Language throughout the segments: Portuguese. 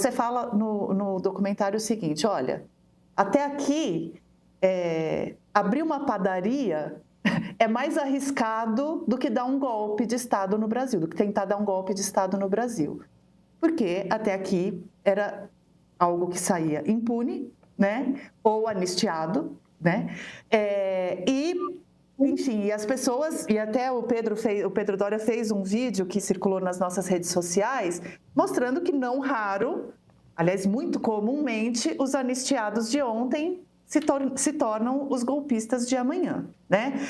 você fala no documentário o seguinte, olha, até aqui, abrir uma padaria é mais arriscado do que dar um golpe de Estado no Brasil, do que tentar dar um golpe de Estado no Brasil. Porque até aqui era algo que saía impune, né? Ou anistiado, né? Enfim, e as pessoas, e até o Pedro Doria fez um vídeo que circulou nas nossas redes sociais, mostrando que não raro, aliás, muito comumente, os anistiados de ontem se tornam os golpistas de amanhã, né?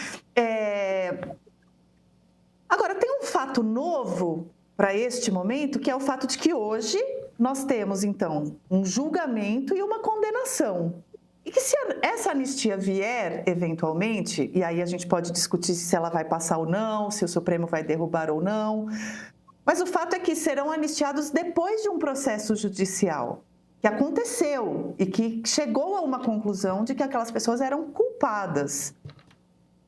Agora, tem um fato novo para este momento, que é o fato de que hoje nós temos, então, um julgamento e uma condenação. E que se essa anistia vier, eventualmente, e aí a gente pode discutir se ela vai passar ou não, se o Supremo vai derrubar ou não, mas o fato é que serão anistiados depois de um processo judicial que aconteceu e que chegou a uma conclusão de que aquelas pessoas eram culpadas.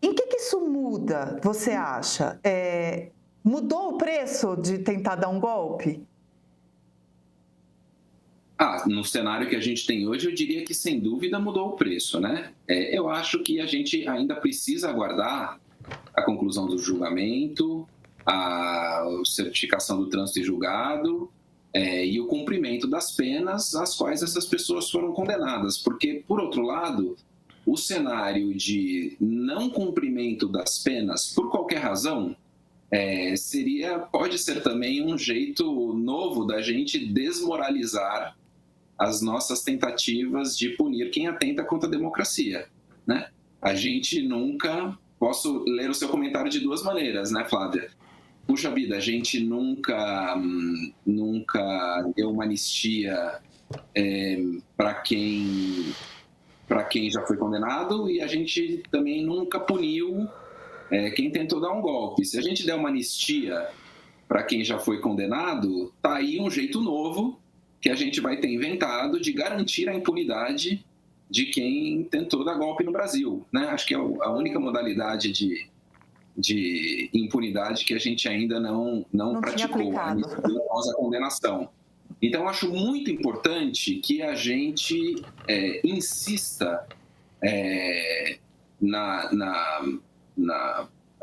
Em que isso muda, você acha? Mudou o preço de tentar dar um golpe? No cenário que a gente tem hoje, eu diria que, sem dúvida, mudou o preço, né? Eu acho que a gente ainda precisa aguardar a conclusão do julgamento, a certificação do trânsito em julgado e o cumprimento das penas às quais essas pessoas foram condenadas. Porque, por outro lado, o cenário de não cumprimento das penas, por qualquer razão, pode ser também um jeito novo da gente desmoralizar as nossas tentativas de punir quem atenta contra a democracia, né? A gente nunca... Posso ler o seu comentário de duas maneiras, né, Flávia? Puxa vida, a gente nunca deu uma anistia para quem já foi condenado, e a gente também nunca puniu quem tentou dar um golpe. Se a gente der uma anistia para quem já foi condenado, tá aí um jeito novo que a gente vai ter inventado de garantir a impunidade de quem tentou dar golpe no Brasil, né? Acho que é a única modalidade de impunidade que a gente ainda não praticou, a condenação. Então, acho muito importante que a gente insista na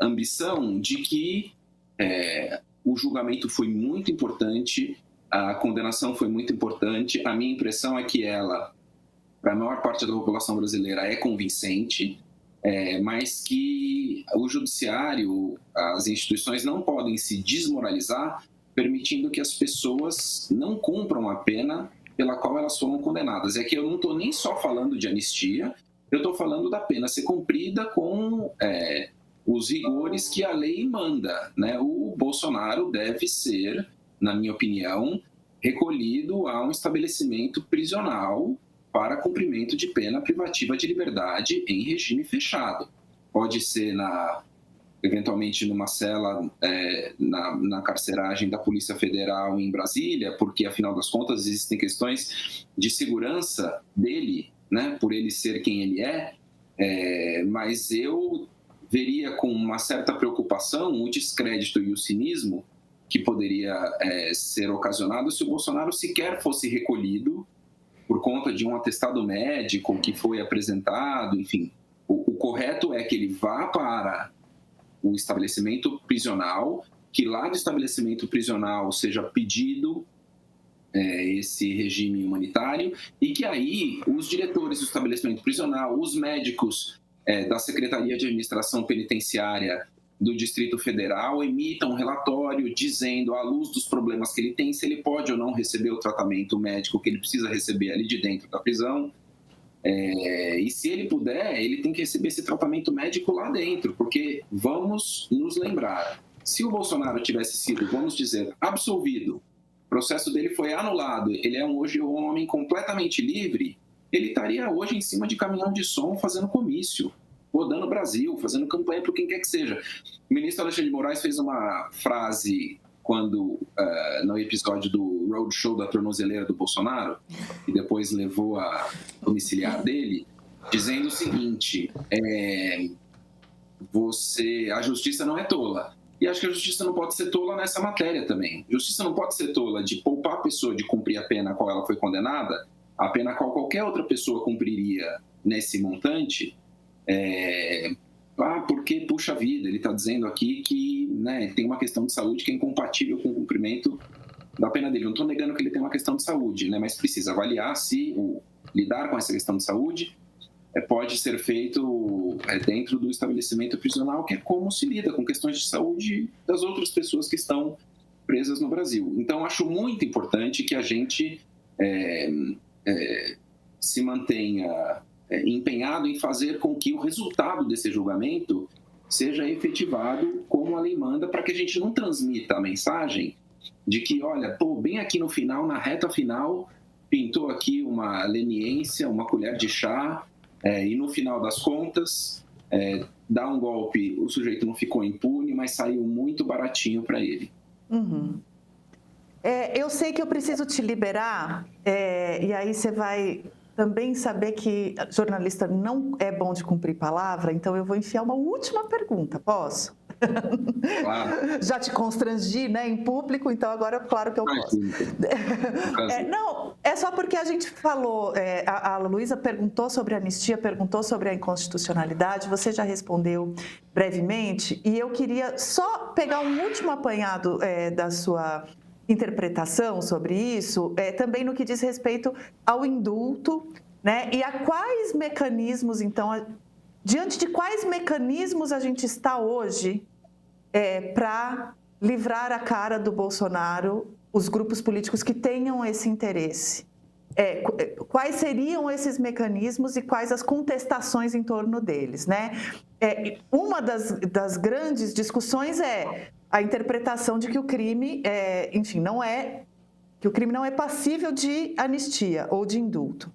ambição de que o julgamento foi muito importante, a condenação foi muito importante. A minha impressão é que ela, para a maior parte da população brasileira, é convincente, mas que o judiciário, as instituições não podem se desmoralizar permitindo que as pessoas não cumpram a pena pela qual elas foram condenadas. É que eu não estou nem só falando de anistia, eu estou falando da pena ser cumprida com os rigores que a lei manda, né? O Bolsonaro deve ser, na minha opinião, recolhido a um estabelecimento prisional para cumprimento de pena privativa de liberdade em regime fechado. Pode ser eventualmente numa cela na carceragem da Polícia Federal em Brasília, porque, afinal das contas, existem questões de segurança dele, né, por ele ser quem ele mas eu veria com uma certa preocupação o descrédito e o cinismo que poderia ser ocasionado se o Bolsonaro sequer fosse recolhido por conta de um atestado médico que foi apresentado. Enfim, o correto é que ele vá para o estabelecimento prisional, que lá do estabelecimento prisional seja pedido esse regime humanitário, e que aí os diretores do estabelecimento prisional, os médicos da Secretaria de Administração Penitenciária do Distrito Federal emitam um relatório dizendo, à luz dos problemas que ele tem, se ele pode ou não receber o tratamento médico que ele precisa receber ali de dentro da prisão. E se ele puder, ele tem que receber esse tratamento médico lá dentro, porque vamos nos lembrar, se o Bolsonaro tivesse sido, vamos dizer, absolvido, o processo dele foi anulado, ele é hoje um homem completamente livre, ele estaria hoje em cima de caminhão de som fazendo comício, rodando o Brasil, fazendo campanha para quem quer que seja. O ministro Alexandre de Moraes fez uma frase quando, no episódio do Roadshow da tornozeleira do Bolsonaro, e depois levou a domiciliar dele, dizendo o seguinte, a justiça não é tola, E acho que a justiça não pode ser tola nessa matéria também. A justiça não pode ser tola de poupar a pessoa de cumprir a pena a qual ela foi condenada, a pena a qual qualquer outra pessoa cumpriria nesse montante, porque, puxa vida, ele está dizendo aqui que, né, tem uma questão de saúde que é incompatível com o cumprimento da pena dele. Não estou negando que ele tem uma questão de saúde, né, mas precisa avaliar se lidar com essa questão de saúde pode ser feito dentro do estabelecimento prisional, que é como se lida com questões de saúde das outras pessoas que estão presas no Brasil. Então, acho muito importante que a gente se mantenha empenhado em fazer com que o resultado desse julgamento seja efetivado como a lei manda, para que a gente não transmita a mensagem de que, olha, bem aqui no final, na reta final, pintou aqui uma leniência, uma colher de chá, e no final das contas, dá um golpe, o sujeito não ficou impune, mas saiu muito baratinho para ele. Uhum. Eu sei que eu preciso te liberar, e aí você vai também saber que jornalista não é bom de cumprir palavra, então eu vou enfiar uma última pergunta, posso? Claro. Já te constrangi, né, em público, então agora claro que eu posso. Não, é só porque a gente falou, a Luísa perguntou sobre a anistia, perguntou sobre a inconstitucionalidade, você já respondeu brevemente, e eu queria só pegar um último apanhado da sua interpretação sobre isso, também no que diz respeito ao indulto, né, e a quais mecanismos, então, diante de quais mecanismos a gente está hoje para livrar a cara do Bolsonaro os grupos políticos que tenham esse interesse? Quais seriam esses mecanismos e quais as contestações em torno deles, né? Uma das grandes discussões é a interpretação de que o crime, enfim, que o crime não é passível de anistia ou de indulto.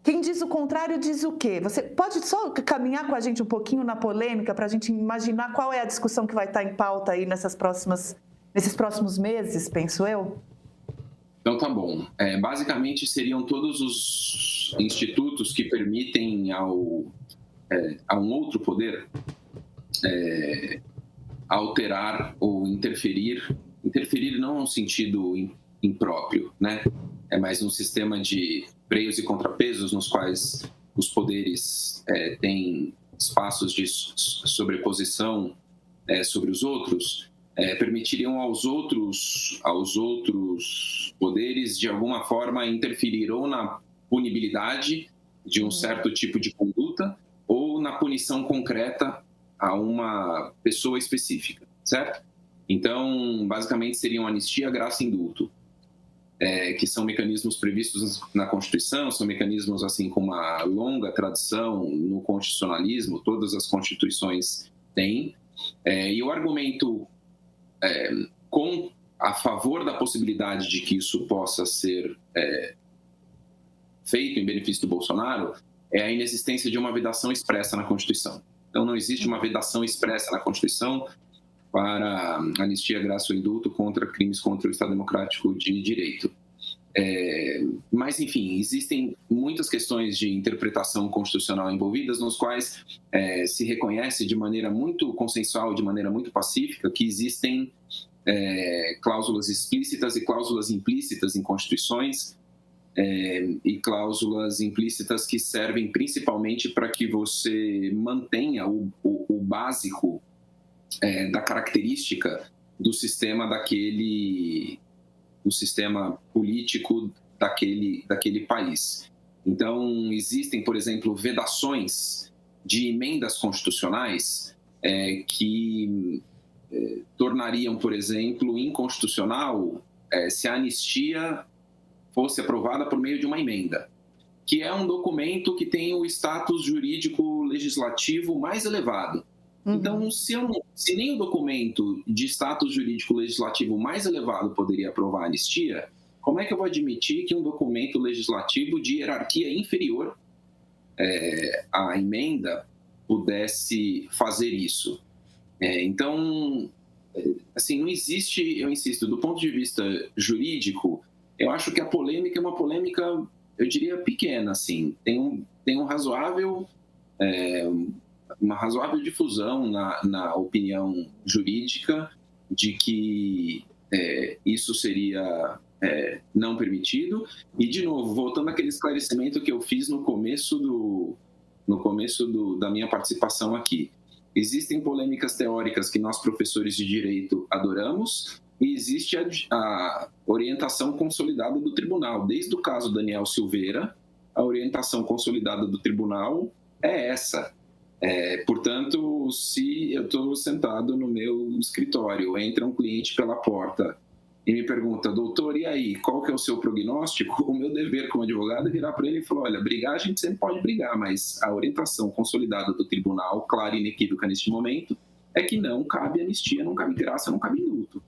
Quem diz o contrário diz o quê? Você pode só caminhar com a gente um pouquinho na polêmica para a gente imaginar qual é a discussão que vai estar em pauta aí nesses próximos meses, penso eu? Então tá bom. Basicamente seriam todos os institutos que permitem a um outro poder alterar ou interferir não no sentido impróprio, né? É mais um sistema de freios e contrapesos nos quais os poderes têm espaços de sobreposição sobre os outros, permitiriam aos outros poderes, de alguma forma, interferir ou na punibilidade de um certo tipo de conduta ou na punição concreta a uma pessoa específica, certo? Então, basicamente, seriam anistia, graça e indulto. Que são mecanismos previstos na Constituição, são mecanismos assim com uma longa tradição no constitucionalismo, todas as constituições têm, e o argumento a favor da possibilidade de que isso possa ser feito em benefício do Bolsonaro é a inexistência de uma vedação expressa na Constituição. Então, não existe uma vedação expressa na Constituição para anistia, graça ou indulto contra crimes contra o Estado Democrático de Direito. Mas, enfim, existem muitas questões de interpretação constitucional envolvidas, nos quais se reconhece de maneira muito consensual, de maneira muito pacífica, que existem cláusulas explícitas e cláusulas implícitas em constituições, e cláusulas implícitas que servem principalmente para que você mantenha o básico da característica do sistema do sistema político daquele país. Então, existem, por exemplo, vedações de emendas constitucionais que tornariam, por exemplo, inconstitucional se a anistia fosse aprovada por meio de uma emenda, que é um documento que tem o status jurídico legislativo mais elevado. Então, se nem o documento de status jurídico legislativo mais elevado poderia aprovar a anistia, como é que eu vou admitir que um documento legislativo de hierarquia inferior à emenda pudesse fazer isso? Então, assim, não existe, eu insisto, do ponto de vista jurídico, eu acho que a polêmica é uma polêmica, eu diria, pequena, assim. Tem um razoável uma razoável difusão na opinião jurídica de que isso seria não permitido. E, de novo, voltando àquele esclarecimento que eu fiz no começo da minha participação aqui. Existem polêmicas teóricas que nós, professores de direito, adoramos, e existe a orientação consolidada do tribunal. Desde o caso Daniel Silveira, a orientação consolidada do tribunal é essa. Portanto, se eu estou sentado no meu escritório, entra um cliente pela porta e me pergunta, doutor, e aí, qual que é o seu prognóstico? O meu dever como advogado é virar para ele e falar, olha, brigar a gente sempre pode brigar, mas a orientação consolidada do tribunal, clara e inequívoca neste momento, é que não cabe anistia, não cabe graça, não cabe indulto.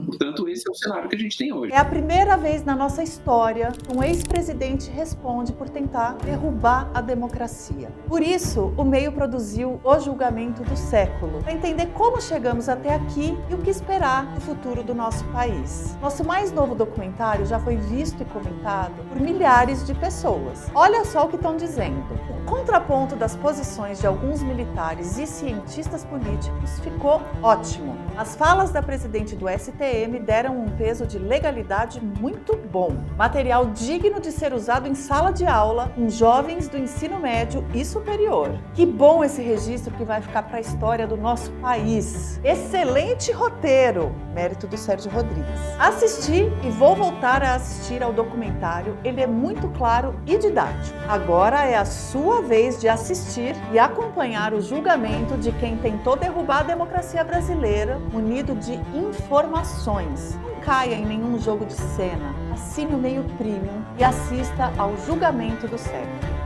Portanto, esse é o cenário que a gente tem hoje. É a primeira vez na nossa história que um ex-presidente responde por tentar derrubar a democracia. Por isso, o meio produziu o julgamento do século, para entender como chegamos até aqui e o que esperar do futuro do nosso país. Nosso mais novo documentário já foi visto e comentado por milhares de pessoas. Olha só o que estão dizendo. O contraponto das posições de alguns militares e cientistas políticos ficou ótimo. As falas da presidente do STM deram um peso de legalidade muito bom. Material digno de ser usado em sala de aula com jovens do ensino médio e superior. Que bom esse registro que vai ficar para a história do nosso país. Excelente roteiro, mérito do Sérgio Rodrigues. Assisti e vou voltar a assistir ao documentário, ele é muito claro e didático. Agora é a sua vez de assistir e acompanhar o julgamento de quem tentou derrubar a democracia brasileira, munido de informações. Não caia em nenhum jogo de cena. Assine o Meio Premium e assista ao julgamento do século.